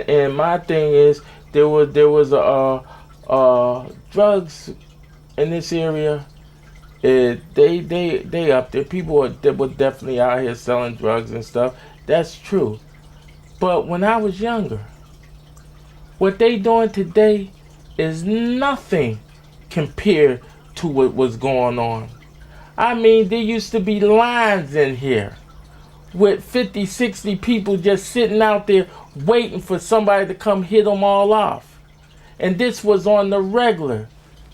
And my thing is, there was drugs in this area. They up there. People that were definitely out here selling drugs and stuff. That's true. But when I was younger, what they doing today is nothing compared to what was going on. I mean, there used to be lines in here with 50, 60 people just sitting out there waiting for somebody to come hit them all off. And this was on the regular.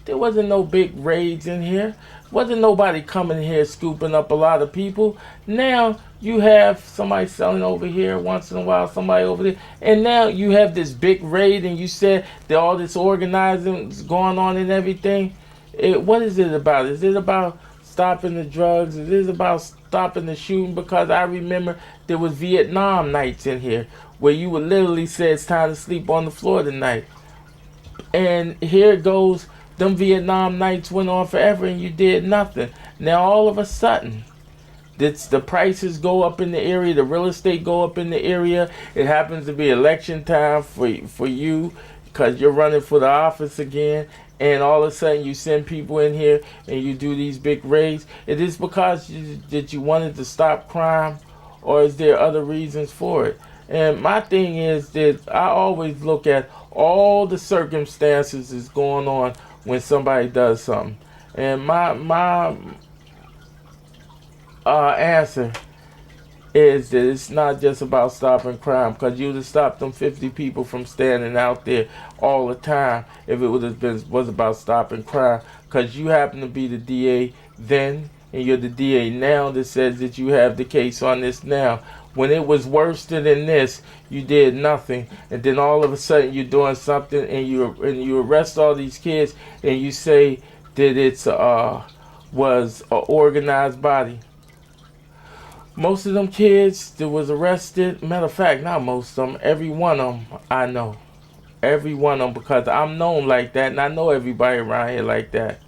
There wasn't no big raids in here. Wasn't nobody coming here scooping up a lot of people. Now you have somebody selling over here once in a while, somebody over there. And now you have this big raid, and you said that all this organizing is going on and everything. What is it about? Is it about stopping the drugs? Is it about stopping the shooting? Because I remember there was Vietnam nights in here where you would literally say it's time to sleep on the floor tonight. And here it goes. Them Vietnam nights went on forever and you did nothing. Now all of a sudden, the prices go up in the area, the real estate go up in the area. It happens to be election time for you because you're running for the office again. And all of a sudden you send people in here and you do these big raids. It is because that you wanted to stop crime, or is there other reasons for it? And my thing is that I always look at all the circumstances that's going on when somebody does something. And my answer is that it's not just about stopping crime, because you would have stopped them 50 people from standing out there all the time if it was about stopping crime, because you happen to be the DA then and you're the DA now that says that you have the case on this now. When it was worse than this, you did nothing, and then all of a sudden you're doing something, and you arrest all these kids, and you say that it's was an organized body. Most of them kids that was arrested, matter of fact, not most of them, every one of them I know, every one of them, because I'm known like that, and I know everybody around here like that.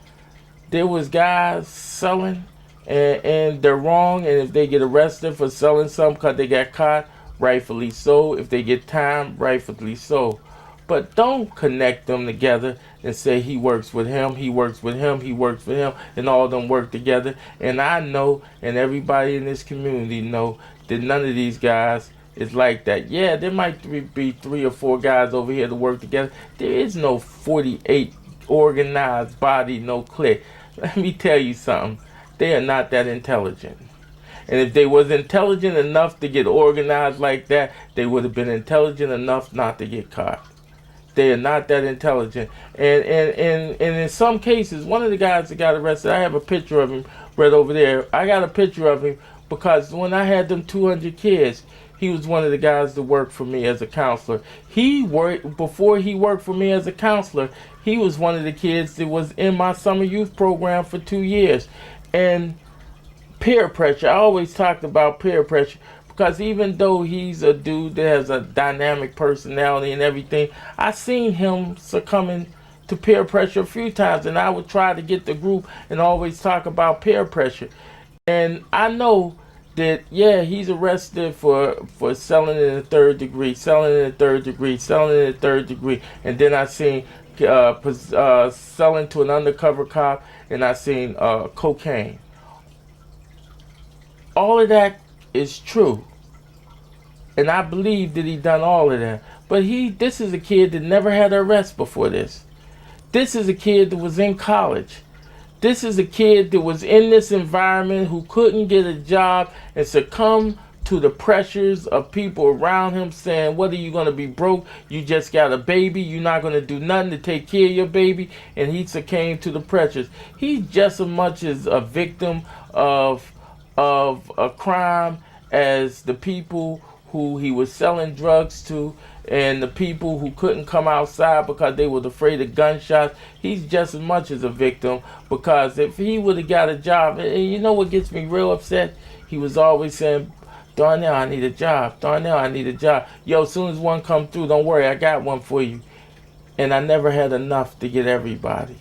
There was guys selling. And they're wrong, and if they get arrested for selling something because they got caught, rightfully so. If they get time, rightfully so. But don't connect them together and say he works with him, he works with him, he works with him, and all of them work together. And I know, and everybody in this community know, that none of these guys is like that. Yeah, there might be 3 or 4 guys over here to work together. There is no 48 organized body, no clique. Let me tell you something. They are not that intelligent. And if they was intelligent enough to get organized like that, they would have been intelligent enough not to get caught. They are not that intelligent. And in some cases, one of the guys that got arrested, I have a picture of him right over there. I got a picture of him because when I had them 200 kids, he was one of the guys that worked for me as a counselor. Before he worked for me as a counselor, he was one of the kids that was in my summer youth program for 2 years. And peer pressure, I always talked about peer pressure, because even though he's a dude that has a dynamic personality and everything, I seen him succumbing to peer pressure a few times, and I would try to get the group and always talk about peer pressure. And I know that, yeah, he's arrested for selling in the 3rd degree, selling in the 3rd degree, selling in the 3rd degree, and then I seen selling to an undercover cop, and I seen cocaine. All of that is true, and I believe that he done all of that. But this is a kid that never had an arrest before this. This is a kid that was in college. This is a kid that was in this environment who couldn't get a job and succumbed to the pressures of people around him saying, what are you going to be broke? You just got a baby. You're not going to do nothing to take care of your baby. And he succumbed to the pressures. He's just as much as a victim of a crime as the people who he was selling drugs to, and the people who couldn't come outside because they were afraid of gunshots. He's just as much as a victim, because if he would have got a job, and you know what gets me real upset? He was always saying, Darnell, I need a job. Darnell, I need a job. Yo, as soon as one come through, don't worry, I got one for you. And I never had enough to get everybody.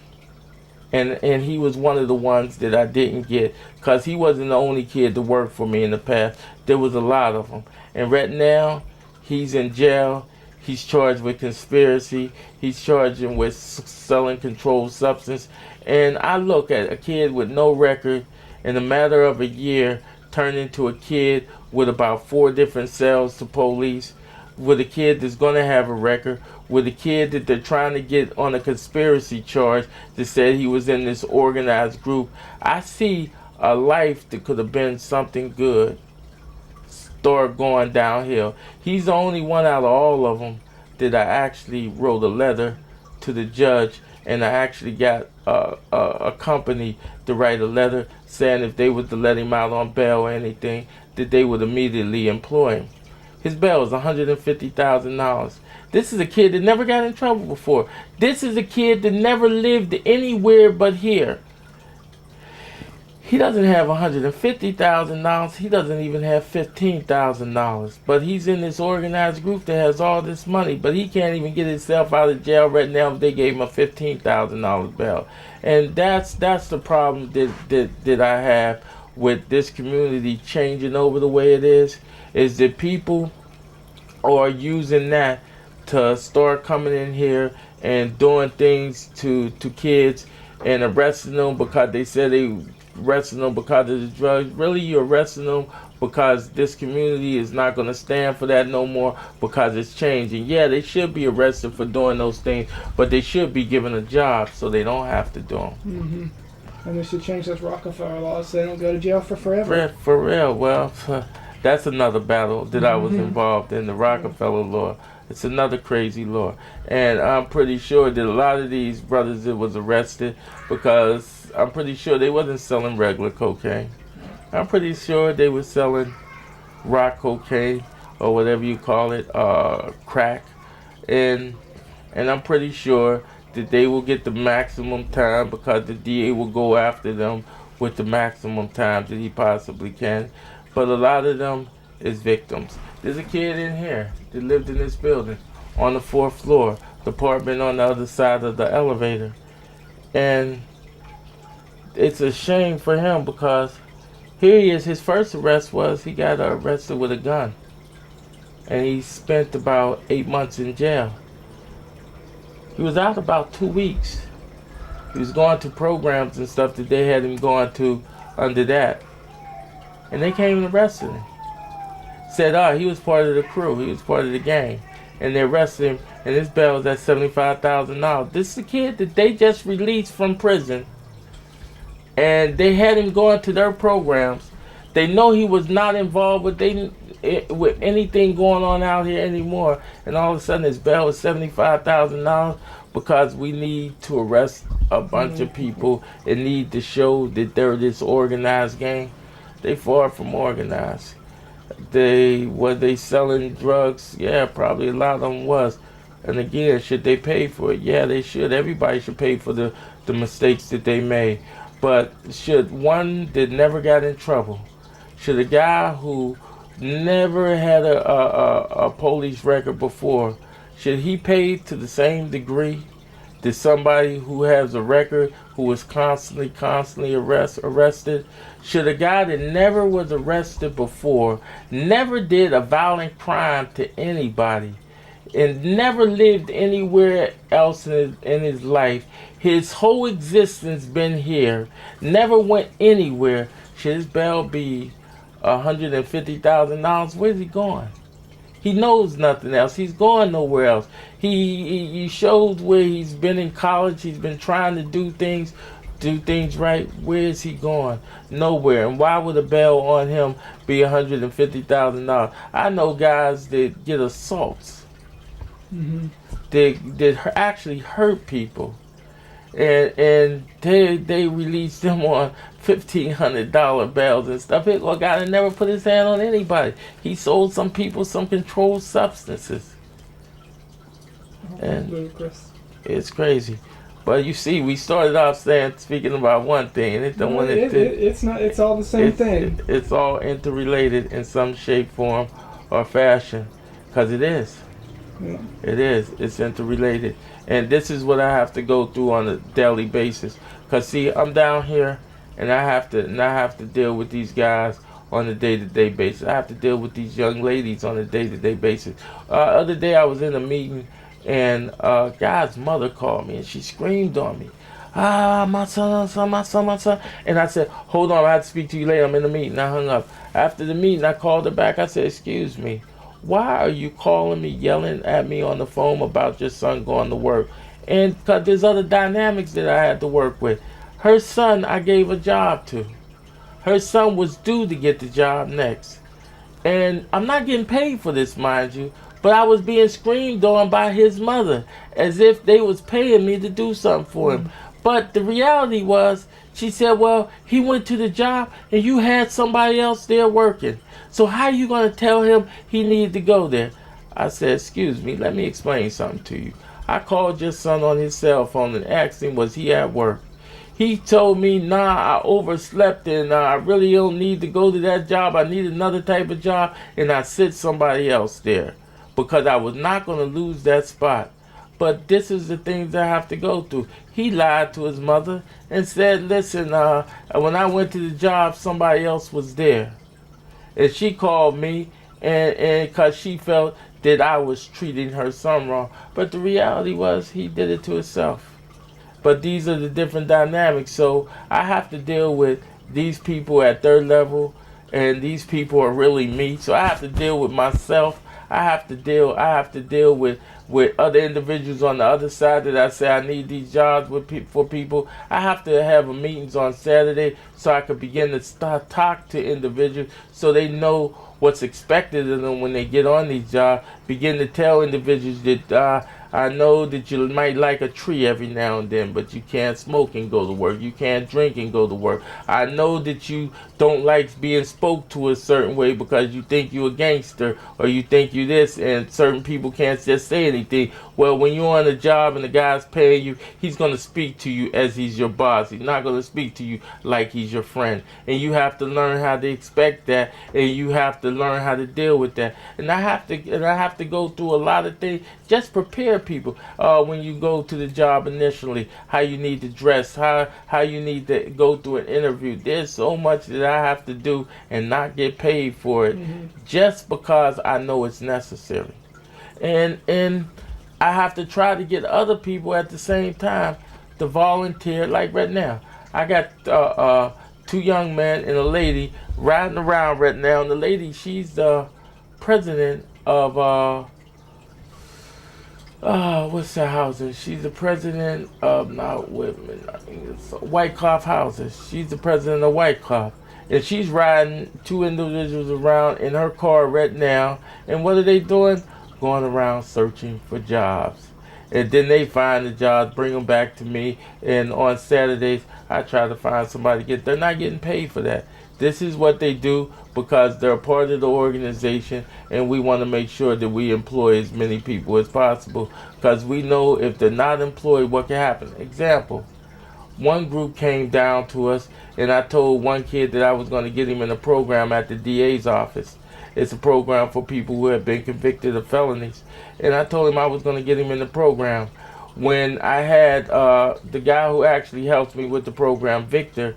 And he was one of the ones that I didn't get, because he wasn't the only kid to work for me in the past. There was a lot of them. And right now, he's in jail. He's charged with conspiracy. He's charged him with selling controlled substance. And I look at a kid with no record in a matter of a year turn into a kid with about 4 different cells to police, with a kid that's going to have a record, with a kid that they're trying to get on a conspiracy charge that said he was in this organized group. I see a life that could have been something good start going downhill. He's the only one out of all of them that I actually wrote a letter to the judge, and I actually got a company to write a letter saying if they was to let him out on bail or anything, that they would immediately employ him. His bail is $150,000. This is a kid that never got in trouble before. This is a kid that never lived anywhere but here. He doesn't have $150,000. He doesn't even have $15,000. But he's in this organized group that has all this money. But he can't even get himself out of jail right now if they gave him a $15,000 bail. And that's the problem that I have with this community changing over the way it is that people are using that to start coming in here and doing things to kids and arresting them because they said they arresting them because of the drugs. Really, you're arresting them because this community is not going to stand for that no more because it's changing. Yeah, they should be arrested for doing those things, but they should be given a job so they don't have to do them. Mm-hmm. And they should change those Rockefeller laws so they don't go to jail for forever. For real. Well, that's another battle that I was involved in, the Rockefeller law. It's another crazy law. And I'm pretty sure that a lot of these brothers that was arrested, because I'm pretty sure they wasn't selling regular cocaine. I'm pretty sure they were selling rock cocaine or whatever you call it, crack. And I'm pretty sure that they will get the maximum time because the DA will go after them with the maximum time that he possibly can. But a lot of them is victims. There's a kid in here that lived in this building on the 4th floor, the apartment on the other side of the elevator. And it's a shame for him because here he is. His first arrest was he got arrested with a gun. And he spent about 8 months in jail. He was out about 2 weeks. He was going to programs and stuff that they had him going to under that. And they came and arrested him. Said, he was part of the crew. He was part of the gang. And they arrested him, and his bail was at $75,000. This is a kid that they just released from prison. And they had him going to their programs. They know he was not involved with anything going on out here anymore. And all of a sudden his bail is $75,000 because we need to arrest a bunch of people and need to show that they're this organized gang. They far from organized. Were they selling drugs? Yeah, probably a lot of them was. And again, should they pay for it? Yeah, they should. Everybody should pay for the mistakes that they made. But should one that never got in trouble, should a guy who never had a police record before, should he pay to the same degree that somebody who has a record, who was constantly arrested? Should a guy that never was arrested before, never did a violent crime to anybody, and never lived anywhere else in his life, his whole existence been here, never went anywhere, should his bail be $150,000? Where's he going? He knows nothing else. He's going nowhere else. He shows where he's been in college. He's been trying to do things right. Where is he going? Nowhere. And why would a bail on him be $150,000? I know guys that get assaults. That actually hurt people. And they release them on $1,500 bails and stuff. It a guy that never put his hand on anybody. He sold some people some controlled substances. And it's crazy. But you see, we started off speaking about one thing, and it's all the same thing. It's all interrelated in some shape, form, or fashion, because it is. Yeah. It is. It's interrelated. And this is what I have to go through on a daily basis. Because, see, I'm down here, and I have to deal with these guys on a day-to-day basis. I have to deal with these young ladies on a day-to-day basis. Other day I was in a meeting, and God's mother called me, and she screamed on me. My son. And I said, hold on, I have to speak to you later. I'm in a meeting. I hung up. After the meeting, I called her back. I said, excuse me, why are you calling me, yelling at me on the phone about your son going to work? And because there's other dynamics that I had to work with. Her son, I gave a job to. Her son was due to get the job next. And I'm not getting paid for this, mind you, but I was being screamed on by his mother as if they was paying me to do something for him. But the reality was, she said, well, he went to the job and you had somebody else there working. So how are you going to tell him he needed to go there? I said, excuse me, let me explain something to you. I called your son on his cell phone and asked him, was he at work? He told me, nah, I overslept and I really don't need to go to that job. I need another type of job, and I sent somebody else there because I was not going to lose that spot. But this is the things I have to go through. He lied to his mother and said, listen, when I went to the job, somebody else was there. And she called me and because she felt that I was treating her son wrong. But the reality was he did it to himself. But these are the different dynamics. So I have to deal with these people at third level, and these people are really me. So I have to deal with myself. I have to deal with other individuals on the other side that I say I need these jobs for people. I have to have meetings on Saturday so I can begin to talk to individuals so they know what's expected of them when they get on these jobs. Begin to tell individuals that I know that you might like a tree every now and then, but you can't smoke and go to work. You can't drink and go to work. I know that you don't like being spoke to a certain way because you think you're a gangster or you think you this, and certain people can't just say anything. Well, when you're on a job and the guy's paying you, he's going to speak to you as he's your boss. He's not going to speak to you like he's your friend. And you have to learn how to expect that, and you have to learn how to deal with that. And I have to go through a lot of things. Just prepare people when you go to the job initially, how you need to dress, how you need to go through an interview. There's so much that I have to do and not get paid for it, just because I know it's necessary. And I have to try to get other people at the same time to volunteer. Like right now, I got two young men and a lady riding around right now. And the lady, she's the president of what's the housing? She's the president of Whitecloth Houses. She's the president of Whitecloth. And she's riding two individuals around in her car right now. And what are they doing? Going around searching for jobs. And then they find the jobs, bring them back to me. And on Saturdays, I try to find somebody to get. They're not getting paid for that. This is what they do because they're a part of the organization, and we want to make sure that we employ as many people as possible, because we know if they're not employed, what can happen. Example, one group came down to us, and I told one kid that I was going to get him in a program at the DA's office. It's a program for people who have been convicted of felonies. And I told him I was going to get him in the program. When I had the guy who actually helps me with the program, Victor,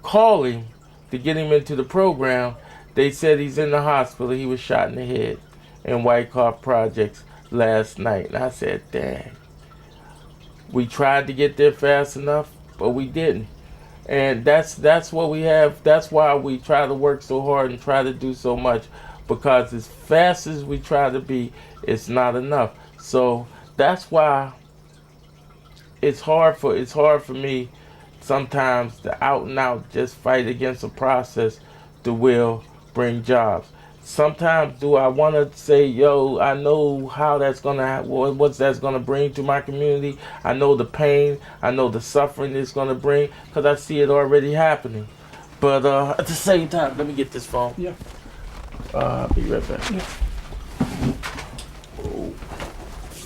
call him to get him into the program, they said he's in the hospital. He was shot in the head in Whitecloth Projects last night. And I said, dang. We tried to get there fast enough, but we didn't. And that's what we have. That's why we try to work so hard and try to do so much, because as fast as we try to be, it's not enough. So that's why it's hard for me sometimes to out and out just fight against a process that will bring jobs. Sometimes do I want to say, yo, I know how that's going to, what that's going to bring to my community. I know the pain. I know the suffering it's going to bring, because I see it already happening. But at the same time, let me get this phone. Yeah. I'll be right back. Yeah.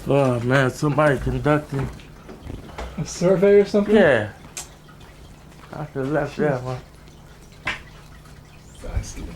Oh, man, somebody conducting. A survey or something? Yeah. I could have left that one. Fascinating.